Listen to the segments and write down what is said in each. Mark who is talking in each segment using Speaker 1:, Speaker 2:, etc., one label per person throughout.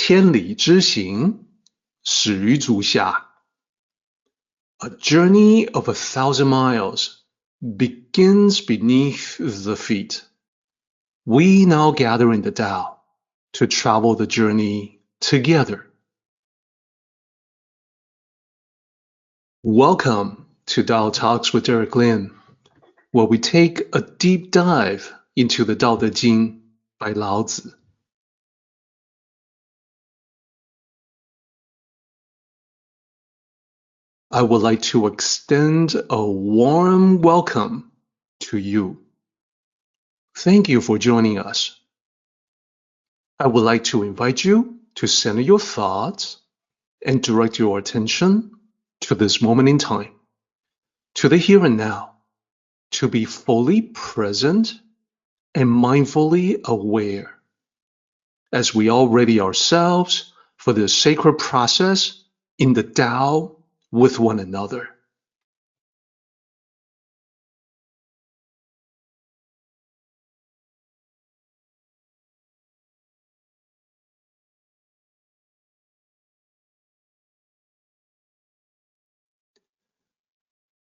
Speaker 1: 千里之行，始于足下。A journey of 1,000 miles begins beneath the feet. We now gather in the Tao to travel the journey together. Welcome to Tao Talks with Derek Lin, where we take a deep dive into the Tao Te Ching by Lao Tzu. I would like to extend a warm welcome to you. Thank you for joining us. I would like to invite you to center your thoughts and direct your attention to this moment in time, to the here and now, to be fully present and mindfully aware as we all ready ourselves for this sacred process in the Tao with one another.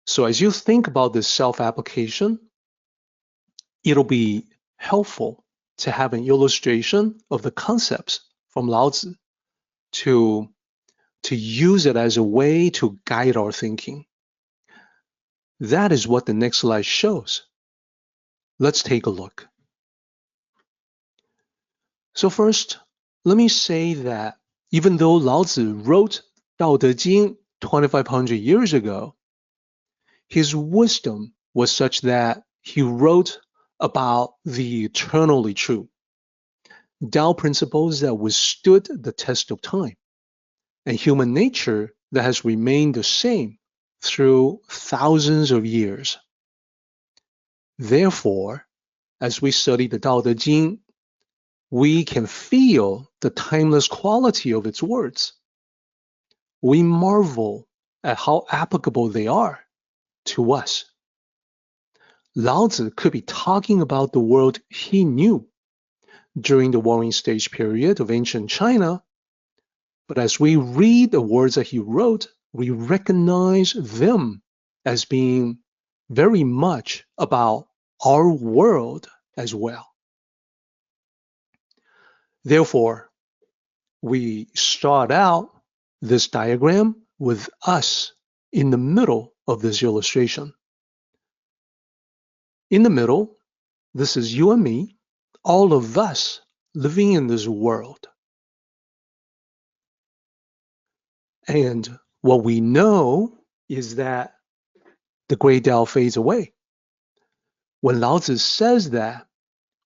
Speaker 1: So as you think about this self-application, it'll be helpful to have an illustration of the concepts from Lao Tzu to use it as a way to guide our thinking. That is what the next slide shows. Let's take a look. So first, let me say that even though Lao Tzu wrote Tao Te Ching 2,500 years ago, his wisdom was such that he wrote about the eternally true, Tao principles that withstood the test of time, and human nature that has remained the same through thousands of years. Therefore, as we study the Tao Te Ching, we can feel the timeless quality of its words. We marvel at how applicable they are to us. Lao Tzu could be talking about the world he knew during the warring stage period of ancient China, but as we read the words that he wrote, we recognize them as being very much about our world as well. Therefore, we start out this diagram with us in the middle of this illustration. In the middle, this is you and me, all of us living in this world. And what we know is that the great Tao fades away. When Lao Tzu says that,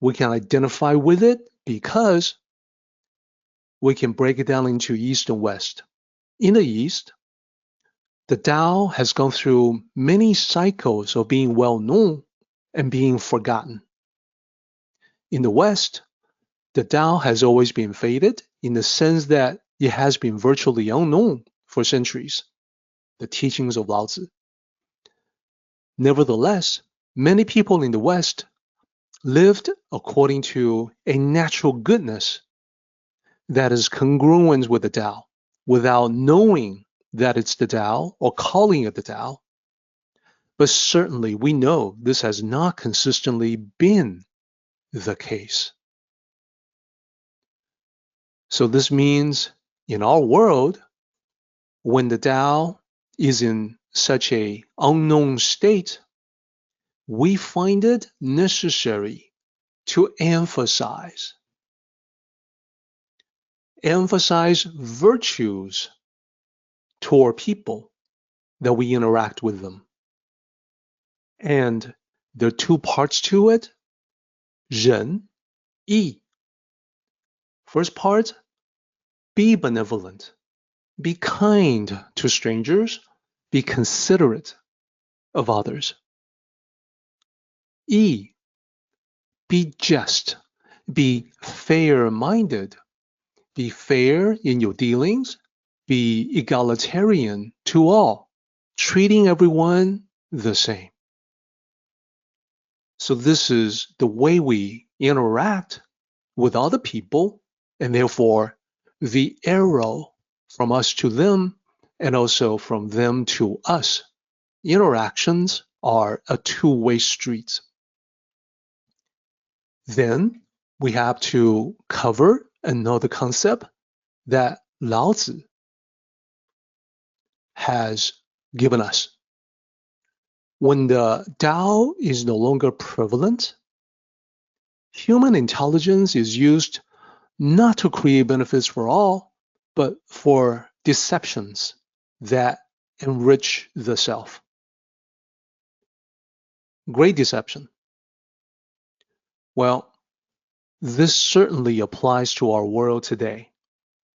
Speaker 1: we can identify with it because we can break it down into East and West. In the East, the Tao has gone through many cycles of being well known and being forgotten. In the West, the Tao has always been faded in the sense that it has been virtually unknown for centuries, the teachings of Lao Tzu. Nevertheless, many people in the West lived according to a natural goodness that is congruent with the Tao, without knowing that it's the Tao or calling it the Tao. But certainly we know this has not consistently been the case. So this means in our world, when the Tao is in such an unknown state, we find it necessary to emphasize virtues toward people that we interact with them. And there are two parts to it, 仁, yi. First part, be benevolent, be kind to strangers, be considerate of others. Yi, be just, be fair-minded, be fair in your dealings, be egalitarian to all, treating everyone the same. So this is the way we interact with other people, and therefore the arrow from us to them, and also from them to us. Interactions are a two-way street. Then we have to cover another concept that Lao Tzu has given us. When the Tao is no longer prevalent, human intelligence is used not to create benefits for all, but for deceptions that enrich the self. Great deception. Well, this certainly applies to our world today.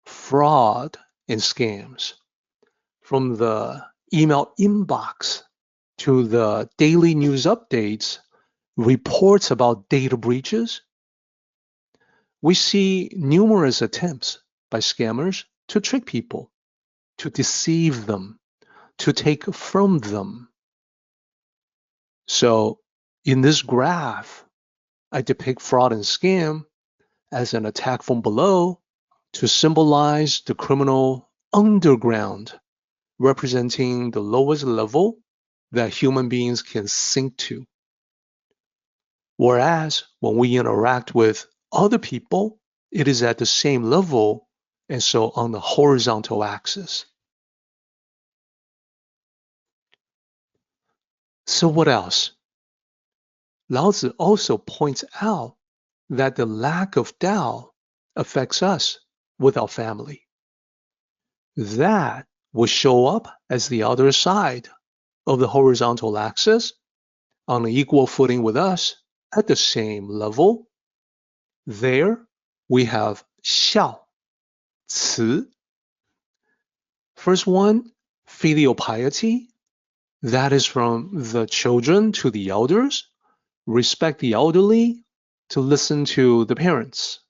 Speaker 1: Fraud and scams. From the email inbox to the daily news updates, reports about data breaches, we see numerous attempts by scammers to trick people, to deceive them, to take from them. So in this graph, I depict fraud and scam as an attack from below to symbolize the criminal underground, representing the lowest level that human beings can sink to. Whereas when we interact with other people, it is at the same level, and so on the horizontal axis. So what else? Lao Tzu also points out that the lack of Tao affects us with our family. That will show up as the other side of the horizontal axis on an equal footing with us at the same level. There we have Xiao, Ci. First one, filial piety. That is from the children to the elders. Respect the elderly, to listen to the parents.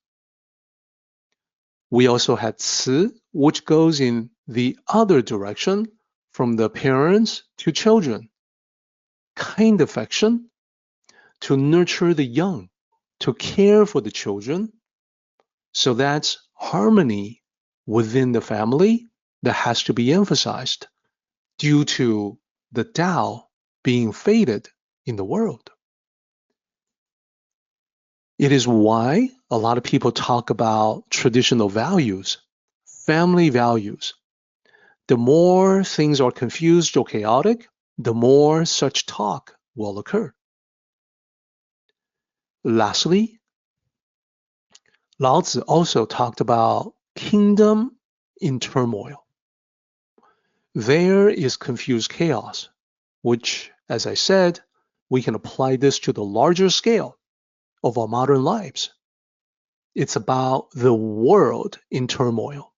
Speaker 1: We also had Ci, which goes in the other direction, from the parents to children. Kind affection, to nurture the young, to care for the children. So that's harmony within the family that has to be emphasized due to the Tao being faded in the world. It is why a lot of people talk about traditional values, family values. The more things are confused or chaotic, the more such talk will occur. Lastly, Lao Tzu also talked about kingdom in turmoil. There is confused chaos, which, as I said, we can apply this to the larger scale of our modern lives. It's about the world in turmoil.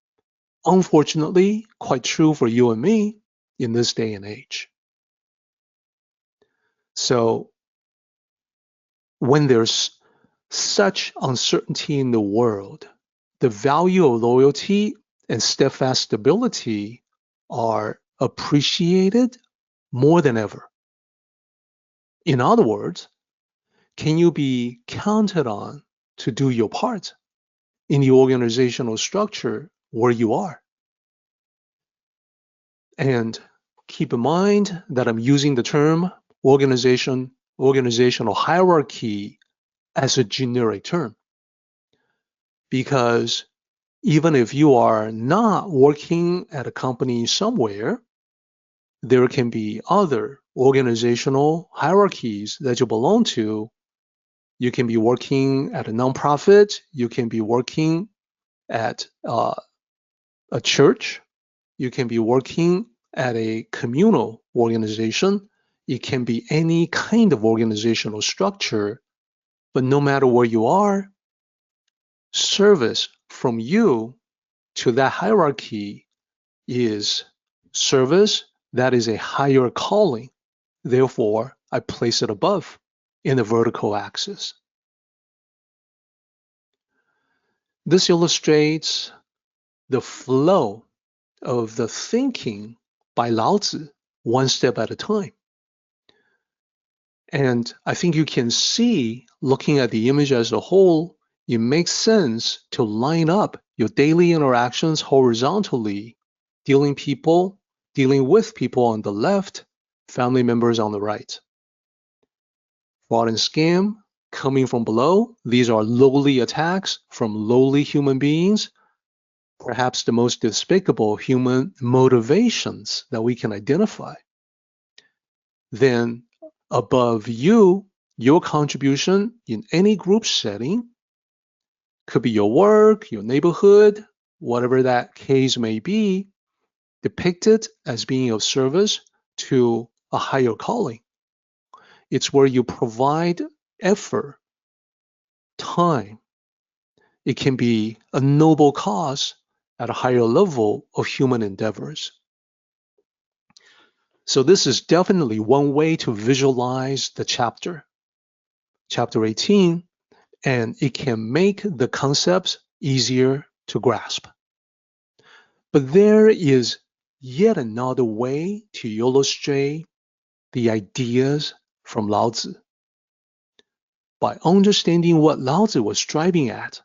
Speaker 1: Unfortunately, quite true for you and me in this day and age. So when there's such uncertainty in the world, the value of loyalty and steadfast stability are appreciated more than ever. In other words, can you be counted on to do your part in the organizational structure where you are? And keep in mind that I'm using the term organizational hierarchy as a generic term. Because even if you are not working at a company somewhere, there can be other organizational hierarchies that you belong to. You can be working at a nonprofit. You can be working at a church. You can be working at a communal organization. It can be any kind of organizational structure. But no matter where you are, service from you to that hierarchy is service that is a higher calling. Therefore, I place it above in the vertical axis. This illustrates the flow of the thinking by Lao Tzu, one step at a time. And I think you can see, looking at the image as a whole, it makes sense to line up your daily interactions horizontally, dealing with people on the left, family members on the right. Fraud and scam coming from below. These are lowly attacks from lowly human beings, perhaps the most despicable human motivations that we can identify. Then above you, your contribution in any group setting could be your work, your neighborhood, whatever that case may be, depicted as being of service to a higher calling. It's where you provide effort, time. It can be a noble cause at a higher level of human endeavors. So this is definitely one way to visualize the chapter 18, and it can make the concepts easier to grasp. But there is yet another way to illustrate the ideas from Lao Tzu. By understanding what Lao Tzu was striving at,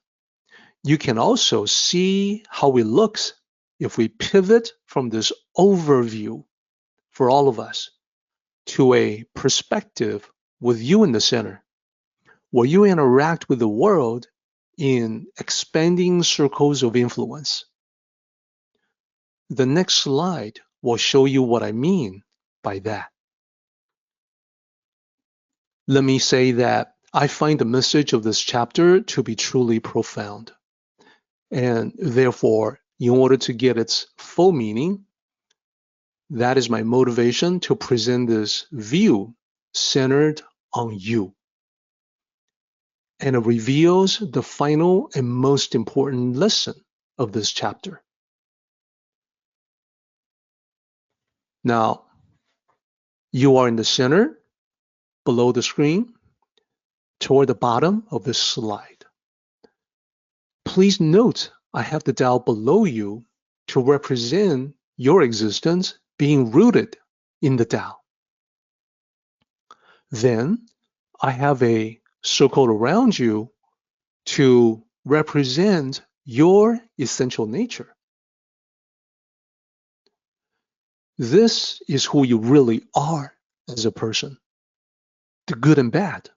Speaker 1: you can also see how it looks if we pivot from this overview for all of us to a perspective with you in the center, where you interact with the world in expanding circles of influence. The next slide will show you what I mean by that. Let me say that I find the message of this chapter to be truly profound. And therefore, in order to get its full meaning, that is my motivation to present this view centered on you. And it reveals the final and most important lesson of this chapter. Now, you are in the center, below the screen, toward the bottom of this slide. Please note I have the Tao below you to represent your existence being rooted in the Tao. Then I have a circle around you to represent your essential nature. This is who you really are as a person. The good and bad,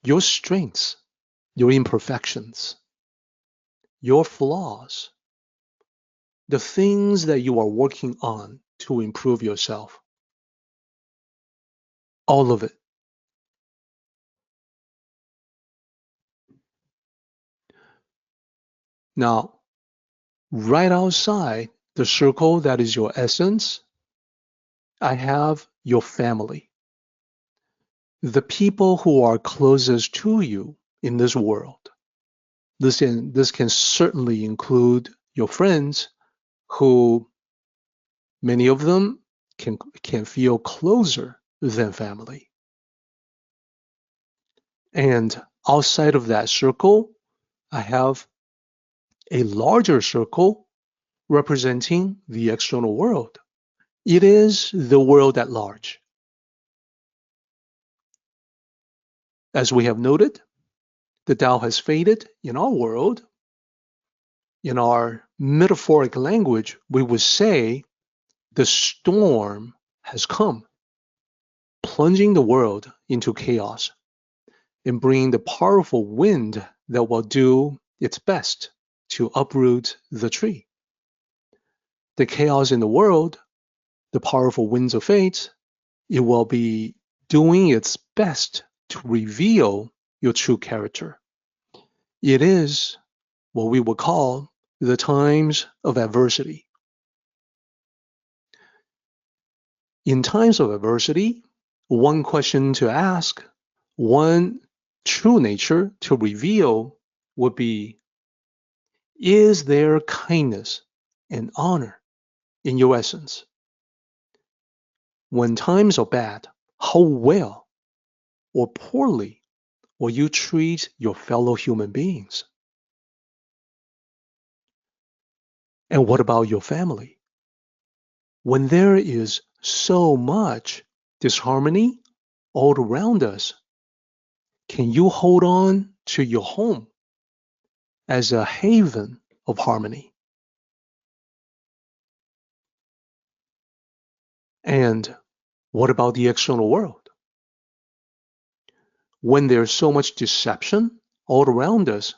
Speaker 1: your strengths, your imperfections, your flaws, the things that you are working on to improve yourself. All of it. Now, right outside the circle that is your essence, I have your family. The people who are closest to you in this world. This can certainly include your friends, who many of them can feel closer than family. And outside of that circle, I have a larger circle representing the external world. It is the world at large. As we have noted, the Tao has faded in our world. In our metaphoric language, we would say the storm has come, plunging the world into chaos and bringing the powerful wind that will do its best to uproot the tree. The chaos in the world, the powerful winds of fate, it will be doing its best to reveal your true character. It is what we would call the times of adversity. In times of adversity, one question to ask, one true nature to reveal would be, is there kindness and honor in your essence? When times are bad, how well or poorly will you treat your fellow human beings? And what about your family? When there is so much disharmony all around us, can you hold on to your home as a haven of harmony. And what about the external world? When there's so much deception all around us,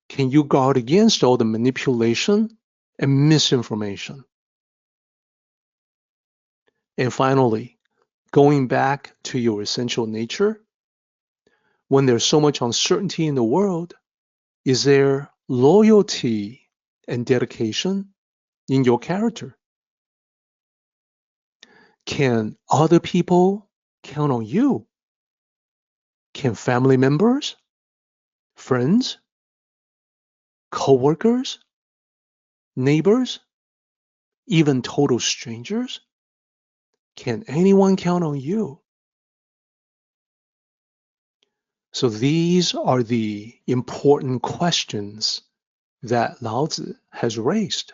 Speaker 1: can you guard against all the manipulation and misinformation? And finally, going back to your essential nature, when there's so much uncertainty in the world, is there loyalty and dedication in your character? Can other people count on you? Can family members, friends, co-workers, neighbors, even total strangers? Can anyone count on you? So these are the important questions that Lao Tzu has raised.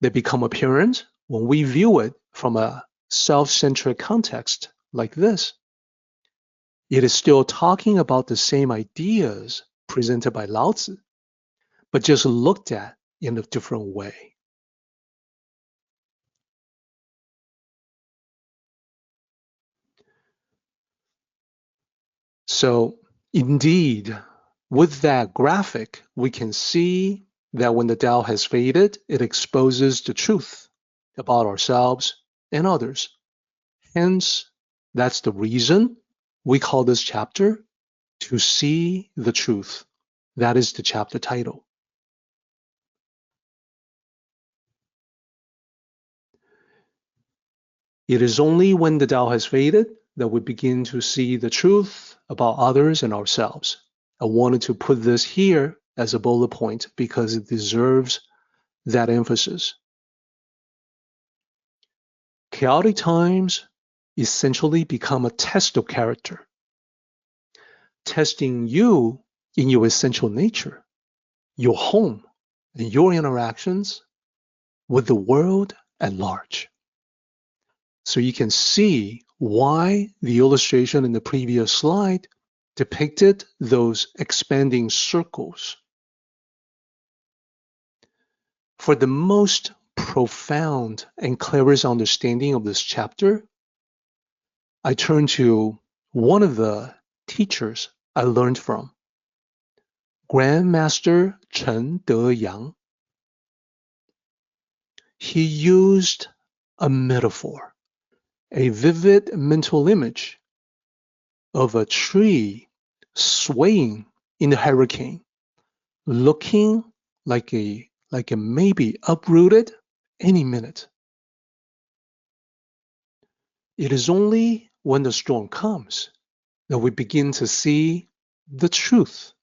Speaker 1: They become apparent when we view it from a self-centric context like this. It is still talking about the same ideas presented by Lao Tzu, but just looked at in a different way. So indeed, with that graphic, we can see that when the Tao has faded, it exposes the truth about ourselves and others. Hence, that's the reason we call this chapter To See the Truth. That is the chapter title. It is only when the Tao has faded that we begin to see the truth about others and ourselves. I wanted to put this here as a bullet point because it deserves that emphasis. Chaotic times essentially become a test of character, testing you in your essential nature, your home, and your interactions with the world at large. So you can see why the illustration in the previous slide depicted those expanding circles. For the most profound and clearest understanding of this chapter, I turn to one of the teachers I learned from, Grandmaster Chen De-Yang. He used a metaphor, a vivid mental image of a tree swaying in the hurricane, looking like a maybe uprooted any minute. It is only when the storm comes that we begin to see the truth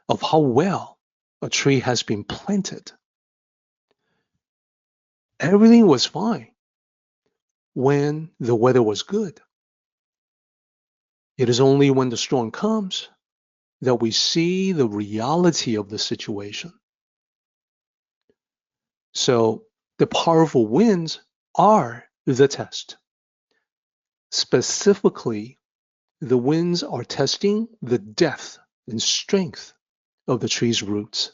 Speaker 1: of how well a tree has been planted. Everything was fine when the weather was good. It is only when the storm comes that we see the reality of the situation. So the powerful winds are the test. Specifically, the winds are testing the depth and strength of the tree's roots.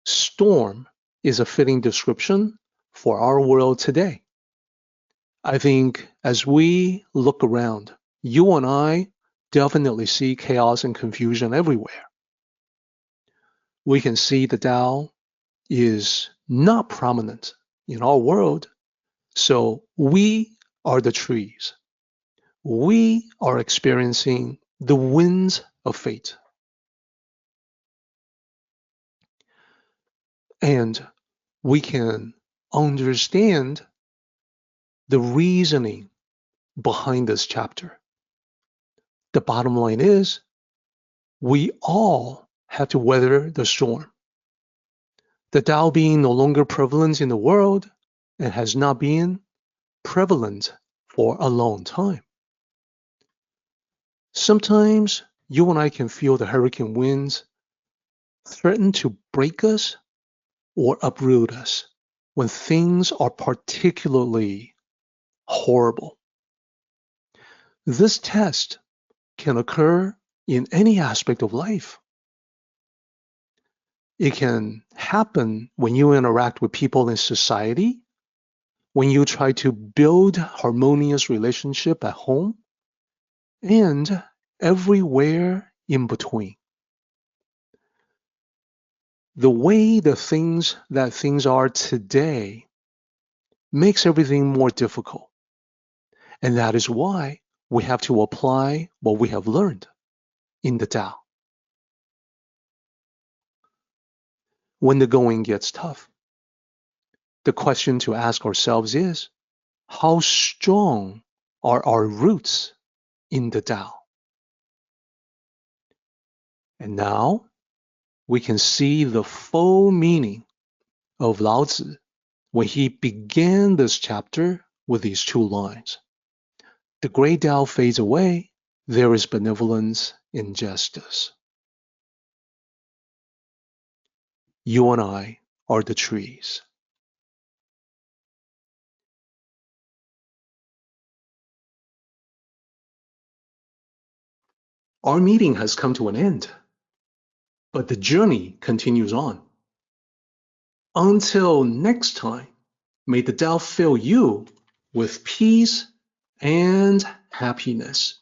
Speaker 1: Storm is a fitting description for our world today. I think as we look around, you and I definitely see chaos and confusion everywhere. We can see the Tao is not prominent in our world, so we are the trees. We are experiencing the winds of fate. And we can understand the reasoning behind this chapter. The bottom line is, we all have to weather the storm. The Tao being no longer prevalent in the world and has not been prevalent for a long time. Sometimes you and I can feel the hurricane winds threaten to break us or uproot us when things are particularly horrible. This test can occur in any aspect of life. It can happen when you interact with people in society, when you try to build harmonious relationship at home, and everywhere in between. The way that things are today makes everything more difficult. And that is why we have to apply what we have learned in the Tao. When the going gets tough, the question to ask ourselves is, how strong are our roots in the Tao? And now we can see the full meaning of Lao Tzu when he began this chapter with these two lines. The great Tao fades away, there is benevolence in justice. You and I are the trees. Our meeting has come to an end, but the journey continues on. Until next time, may the Tao fill you with peace and happiness.